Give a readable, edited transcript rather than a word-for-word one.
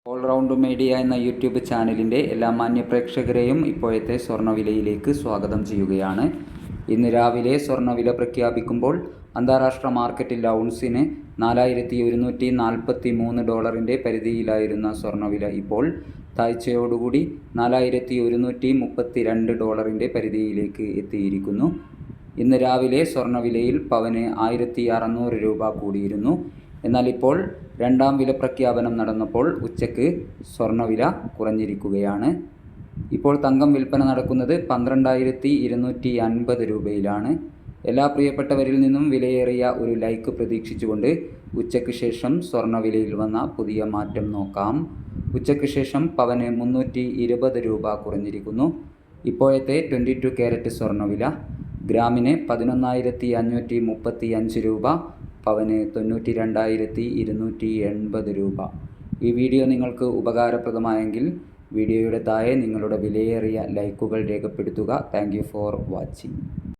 All-round media എന്ന YouTube ചാനലിൻ്റെ എല്ലാ മാന്യപ്രേക്ഷകരെയും ഇപ്പോഴത്തെ സ്വർണ്ണവിലയിലേക്ക് സ്വാഗതം ചെയ്യുകയാണ്. ഇന്ന് രാവിലെ സ്വർണ്ണവില പ്രഖ്യാപിക്കുമ്പോൾ അന്താരാഷ്ട്ര മാർക്കറ്റിൽ ഔൺസിന് $4143 പരിധിയിലായിരുന്ന സ്വർണ്ണവില ഇപ്പോൾ താഴ്ചയോടുകൂടി $4132 പരിധിയിലേക്ക് എത്തിയിരിക്കുന്നു. ഇന്ന് രാവിലെ സ്വർണ്ണവിലയിൽ പവന് 1600 രൂപ കൂടിയിരുന്നു. എന്നാൽ ഇപ്പോൾ രണ്ടാം വില പ്രഖ്യാപനം നടന്നപ്പോൾ ഉച്ചയ്ക്ക് സ്വർണ്ണവില കുറഞ്ഞിരിക്കുകയാണ്. ഇപ്പോൾ തങ്കം വിൽപ്പന നടക്കുന്നത് 12,250 രൂപയിലാണ്. എല്ലാ പ്രിയപ്പെട്ടവരിൽ നിന്നും വിലയേറിയ ഒരു ലൈക്ക് പ്രതീക്ഷിച്ചുകൊണ്ട് ഉച്ചയ്ക്ക് ശേഷം സ്വർണ്ണവിലയിൽ വന്ന പുതിയ മാറ്റം നോക്കാം. ഉച്ചയ്ക്ക് ശേഷം പവന് 320 രൂപ കുറഞ്ഞിരിക്കുന്നു. ഇപ്പോഴത്തെ 22 ക്യാരറ്റ് സ്വർണ്ണവില ഗ്രാമിന് 11,535 രൂപ, പവന് 92,280 രൂപ. ഈ വീഡിയോ നിങ്ങൾക്ക് ഉപകാരപ്രദമായെങ്കിൽ വീഡിയോയുടെ താഴെ നിങ്ങളുടെ വിലയേറിയ ലൈക്കുകൾ രേഖപ്പെടുത്തുക. Thank you for watching.